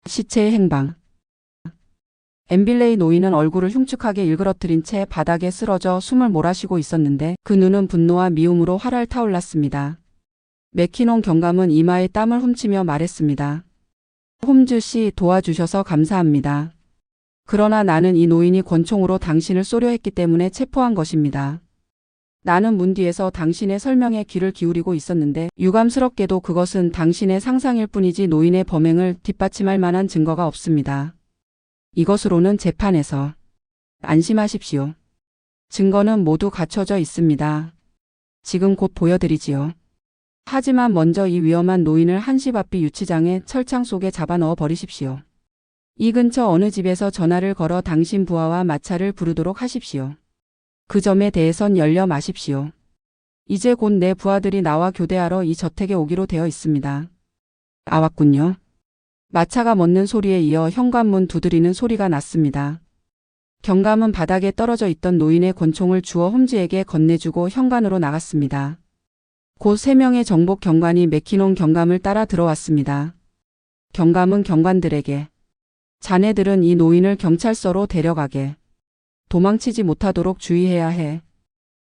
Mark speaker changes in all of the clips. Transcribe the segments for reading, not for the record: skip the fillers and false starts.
Speaker 1: 시체의 행방. 엠빌레이 노인은 얼굴을 흉측하게 일그러뜨린 채 바닥에 쓰러져 숨을 몰아쉬고 있었는데 그 눈은 분노와 미움으로 활활 타올랐습니다. 맥키논 경감은 이마에 땀을 훔치며 말했습니다. 홈즈 씨, 도와주셔서 감사합니다. 그러나 나는 이 노인이 권총으로 당신을 쏘려 했기 때문에 체포한 것입니다. 나는 문 뒤에서 당신의 설명에 귀를 기울이고 있었는데 유감스럽게도 그것은 당신의 상상일 뿐이지 노인의 범행을 뒷받침할 만한 증거가 없습니다. 이것으로는 재판에서 안심하십시오. 증거는 모두 갖춰져 있습니다. 지금 곧 보여드리지요. 하지만 먼저 이 위험한 노인을 한시 앞비 유치장의 철창 속에 잡아 넣어 버리십시오. 이 근처 어느 집에서 전화를 걸어 당신 부하와 마차를 부르도록 하십시오. 그 점에 대해선 열려 마십시오. 이제 곧 내 부하들이 나와 교대하러 이 저택에 오기로 되어 있습니다. 왔군요. 마차가 멎는 소리에 이어 현관문 두드리는 소리가 났습니다. 경감은 바닥에 떨어져 있던 노인의 권총을 주워 홈즈에게 건네주고 현관으로 나갔습니다. 곧 3명의 정복 경관이 맥키논 경감을 따라 들어왔습니다. 경감은 경관들에게 자네들은 이 노인을 경찰서로 데려가게. 도망치지 못하도록 주의해야 해.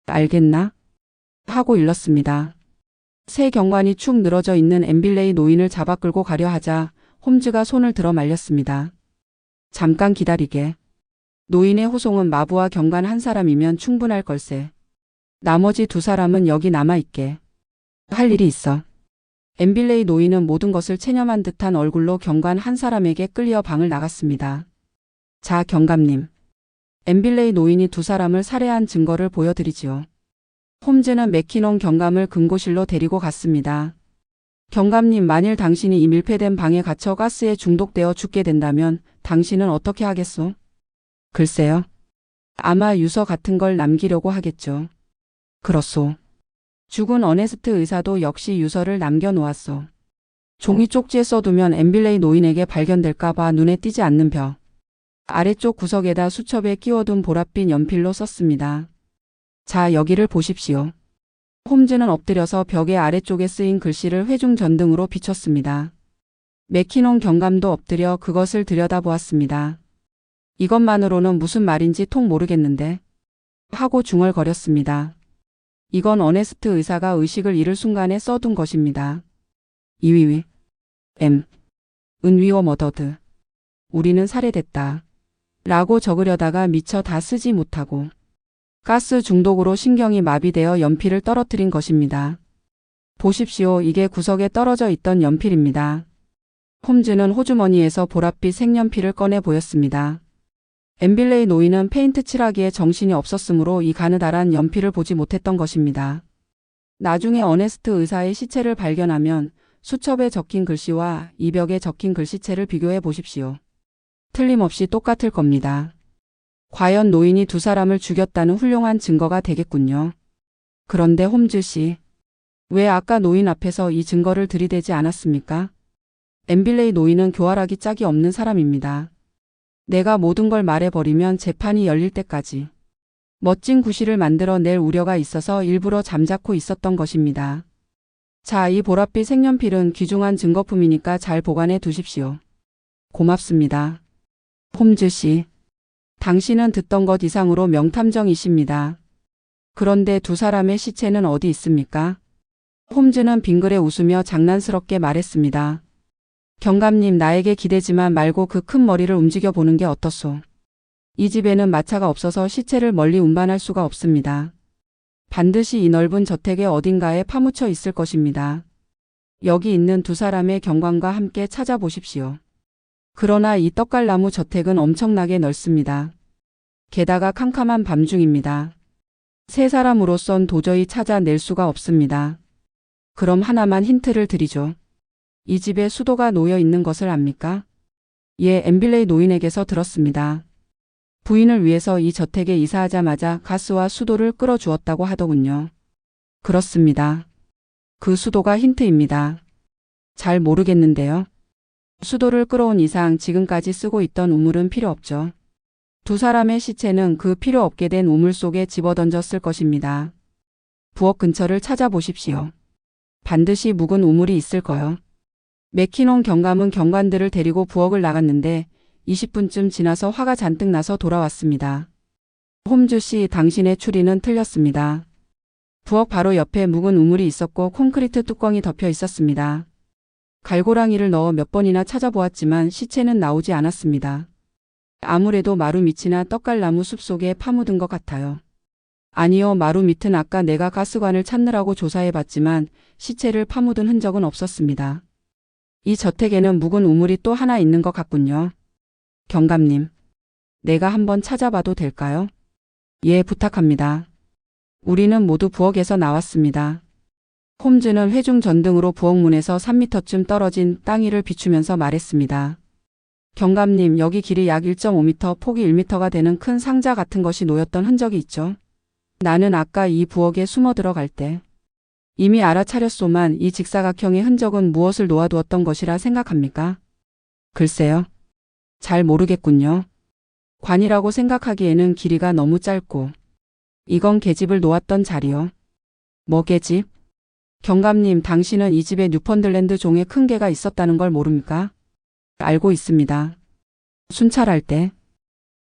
Speaker 1: 알겠나? 하고 일렀습니다. 새 경관이 축 늘어져 있는 엠빌레이 노인을 잡아 끌고 가려 하자 홈즈가 손을 들어 말렸습니다. 잠깐 기다리게. 노인의 호송은 마부와 경관 한 사람이면 충분할 걸세. 나머지 2사람은 여기 남아있게. 할 일이 있어. 엠빌레이 노인은 모든 것을 체념한 듯한 얼굴로 경관 한 사람에게 끌려 방을 나갔습니다. 자, 경감님. 엠빌레이 노인이 2사람을 살해한 증거를 보여드리지요. 홈즈는 맥키논 경감을 금고실로 데리고 갔습니다. 경감님, 만일 당신이 이 밀폐된 방에 갇혀 가스에 중독되어 죽게 된다면 당신은 어떻게 하겠소? 글쎄요. 아마 유서 같은 걸 남기려고 하겠죠. 그렇소. 죽은 어네스트 의사도 역시 유서를 남겨놓았소. 종이 쪽지에 써두면 엠빌레이 노인에게 발견될까봐 눈에 띄지 않는 벽 아래쪽 구석에다 수첩에 끼워둔 보랏빛 연필로 썼습니다. 자, 여기를 보십시오. 홈즈는 엎드려서 벽의 아래쪽에 쓰인 글씨를 회중전등으로 비췄습니다. 맥키논 경감도 엎드려 그것을 들여다보았습니다. 이것만으로는 무슨 말인지 통 모르겠는데 하고 중얼거렸습니다. 이건 어네스트 의사가 의식을 잃을 순간에 써둔 것입니다. 이위위 엠 은위워 머더드 우리는 살해됐다. 라고 적으려다가 미처 다 쓰지 못하고 가스 중독으로 신경이 마비되어 연필을 떨어뜨린 것입니다. 보십시오. 이게 구석에 떨어져 있던 연필입니다. 홈즈는 호주머니에서 보랏빛 색연필을 꺼내 보였습니다. 엠빌레이 노인은 페인트 칠하기에 정신이 없었으므로 이 가느다란 연필을 보지 못했던 것입니다. 나중에 어네스트 의사의 시체를 발견하면 수첩에 적힌 글씨와 이 벽에 적힌 글씨체를 비교해 보십시오. 틀림없이 똑같을 겁니다. 과연 노인이 2사람을 죽였다는 훌륭한 증거가 되겠군요. 그런데 홈즈 씨, 왜 아까 노인 앞에서 이 증거를 들이대지 않았습니까? 엠빌레이 노인은 교활하기 짝이 없는 사람입니다. 내가 모든 걸 말해버리면 재판이 열릴 때까지 멋진 구실을 만들어 낼 우려가 있어서 일부러 잠자코 있었던 것입니다. 자, 이 보랏빛 색연필은 귀중한 증거품이니까 잘 보관해 두십시오. 고맙습니다. 홈즈 씨, 당신은 듣던 것 이상으로 명탐정이십니다. 그런데 2사람의 시체는 어디 있습니까? 홈즈는 빙그레 웃으며 장난스럽게 말했습니다. 경감님, 나에게 기대지만 말고 그 큰 머리를 움직여 보는 게 어떻소? 이 집에는 마차가 없어서 시체를 멀리 운반할 수가 없습니다. 반드시 이 넓은 저택의 어딘가에 파묻혀 있을 것입니다. 여기 있는 2사람의 경관과 함께 찾아보십시오. 그러나 이 떡갈나무 저택은 엄청나게 넓습니다. 게다가 캄캄한 밤중입니다. 3사람으로선 도저히 찾아낼 수가 없습니다. 그럼 하나만 힌트를 드리죠. 이 집에 수도가 놓여 있는 것을 압니까? 예, 엠빌레이 노인에게서 들었습니다. 부인을 위해서 이 저택에 이사하자마자 가스와 수도를 끌어주었다고 하더군요. 그렇습니다. 그 수도가 힌트입니다. 잘 모르겠는데요. 수도를 끌어온 이상 지금까지 쓰고 있던 우물은 필요 없죠. 2사람의 시체는 그 필요 없게 된 우물 속에 집어던졌을 것입니다. 부엌 근처를 찾아보십시오. 반드시 묵은 우물이 있을 거요. 맥키논 경감은 경관들을 데리고 부엌을 나갔는데 20분쯤 지나서 화가 잔뜩 나서 돌아왔습니다. 홈즈 씨, 당신의 추리는 틀렸습니다. 부엌 바로 옆에 묵은 우물이 있었고 콘크리트 뚜껑이 덮여 있었습니다. 갈고랑이를 넣어 몇 번이나 찾아보았지만 시체는 나오지 않았습니다. 아무래도 마루 밑이나 떡갈나무 숲 속에 파묻은 것 같아요. 아니요, 마루 밑은 아까 내가 가스관을 찾느라고 조사해봤지만 시체를 파묻은 흔적은 없었습니다. 이 저택에는 묵은 우물이 또 하나 있는 것 같군요. 경감님, 내가 한번 찾아봐도 될까요? 예, 부탁합니다. 우리는 모두 부엌에서 나왔습니다. 홈즈는 회중 전등으로 부엌 문에서 3m쯤 떨어진 땅 위를 비추면서 말했습니다. 경감님, 여기 길이 약 1.5m, 폭이 1m가 되는 큰 상자 같은 것이 놓였던 흔적이 있죠. 나는 아까 이 부엌에 숨어 들어갈 때 이미 알아차렸소만 이 직사각형의 흔적은 무엇을 놓아두었던 것이라 생각합니까? 글쎄요. 잘 모르겠군요. 관이라고 생각하기에는 길이가 너무 짧고 이건 계집을 놓았던 자리요. 뭐 계집? 경감님, 당신은 이 집에 뉴펀들랜드 종의 큰 개가 있었다는 걸 모릅니까? 알고 있습니다. 순찰할 때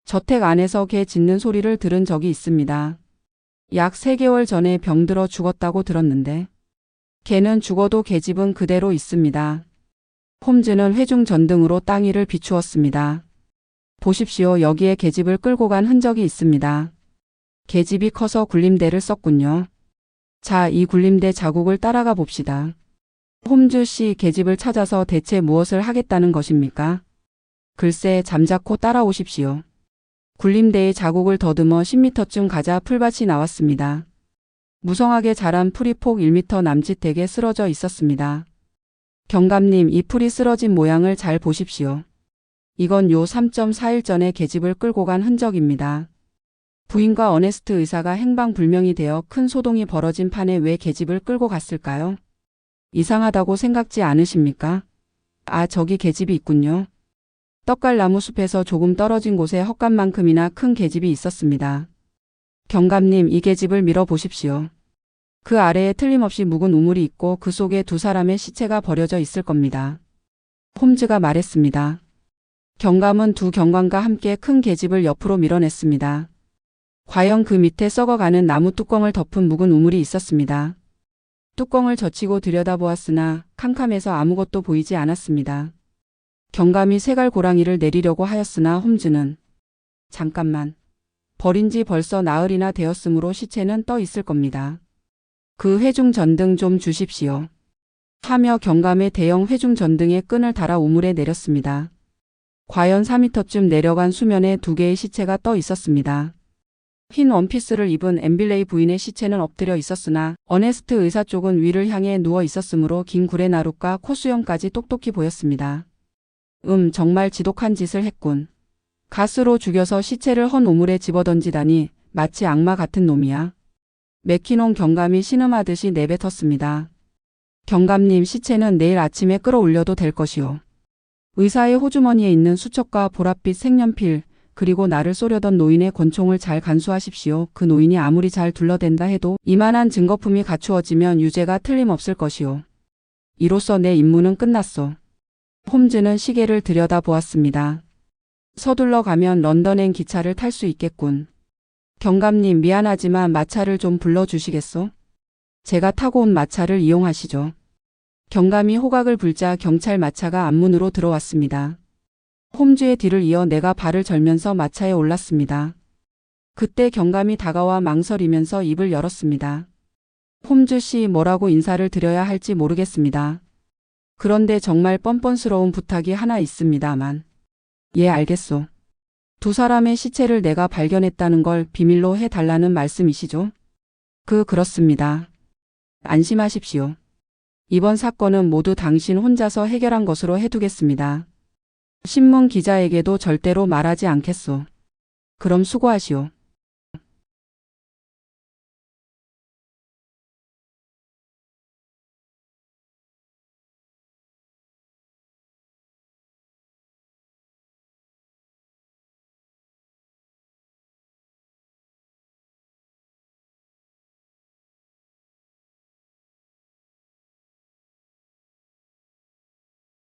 Speaker 1: 저택 안에서 개 짖는 소리를 들은 적이 있습니다. 약 3개월 전에 병들어 죽었다고 들었는데 개는 죽어도 계집은 그대로 있습니다. 홈즈는 회중 전등으로 땅 위를 비추었습니다. 보십시오. 여기에 계집을 끌고 간 흔적이 있습니다. 계집이 커서 굴림대를 썼군요. 자, 이 굴림대 자국을 따라가 봅시다. 홈즈 씨, 계집을 찾아서 대체 무엇을 하겠다는 것입니까? 글쎄, 잠자코 따라오십시오. 굴림대의 자국을 더듬어 10m쯤 가자 풀밭이 나왔습니다. 무성하게 자란 풀이 폭 1m 남짓되게 쓰러져 있었습니다. 경감님, 이 풀이 쓰러진 모양을 잘 보십시오. 이건 요 3.4일 전에 계집을 끌고 간 흔적입니다. 부인과 어네스트 의사가 행방불명이 되어 큰 소동이 벌어진 판에 왜 계집을 끌고 갔을까요? 이상하다고 생각지 않으십니까? 아, 저기 계집이 있군요. 떡갈나무 숲에서 조금 떨어진 곳에 헛간만큼이나 큰 계집이 있었습니다. 경감님, 이 계집을 밀어보십시오. 그 아래에 틀림없이 묵은 우물이 있고 그 속에 2사람의 시체가 버려져 있을 겁니다. 홈즈가 말했습니다. 경감은 2 경관과 함께 큰 계집을 옆으로 밀어냈습니다. 과연 그 밑에 썩어가는 나무 뚜껑을 덮은 묵은 우물이 있었습니다. 뚜껑을 젖히고 들여다보았으나 캄캄해서 아무것도 보이지 않았습니다. 경감이 쇠갈고랑이를 내리려고 하였으나 홈즈는 잠깐만. 버린 지 벌써 나흘이나 되었으므로 시체는 떠 있을 겁니다. 그 회중 전등 좀 주십시오. 하며 경감의 대형 회중 전등에 끈을 달아 우물에 내렸습니다. 과연 4m쯤 내려간 수면에 2개의 시체가 떠 있었습니다. 흰 원피스를 입은 엠빌레이 부인의 시체는 엎드려 있었으나 어네스트 의사 쪽은 위를 향해 누워 있었으므로 긴 구레 나룻과 콧수염까지 똑똑히 보였습니다. 정말 지독한 짓을 했군. 가스로 죽여서 시체를 헌 우물에 집어던지다니 마치 악마 같은 놈이야. 맥키논 경감이 신음하듯이 내뱉었습니다. 경감님, 시체는 내일 아침에 끌어올려도 될 것이오. 의사의 호주머니에 있는 수첩과 보랏빛 색연필, 그리고 나를 쏘려던 노인의 권총을 잘 간수하십시오. 그 노인이 아무리 잘 둘러댄다 해도 이만한 증거품이 갖추어지면 유죄가 틀림없을 것이오. 이로써 내 임무는 끝났소. 홈즈는 시계를 들여다보았습니다. 서둘러 가면 런던행 기차를 탈 수 있겠군. 경감님, 미안하지만 마차를 좀 불러주시겠소? 제가 타고 온 마차를 이용하시죠. 경감이 호각을 불자 경찰 마차가 앞문으로 들어왔습니다. 홈즈의 뒤를 이어 내가 발을 절면서 마차에 올랐습니다. 그때 경감이 다가와 망설이면서 입을 열었습니다. 홈즈 씨, 뭐라고 인사를 드려야 할지 모르겠습니다. 그런데 정말 뻔뻔스러운 부탁이 하나 있습니다만. 예, 알겠소. 2사람의 시체를 내가 발견했다는 걸 비밀로 해달라는 말씀이시죠? 그렇습니다. 안심하십시오. 이번 사건은 모두 당신 혼자서 해결한 것으로 해두겠습니다. 신문 기자에게도 절대로 말하지 않겠소. 그럼 수고하시오.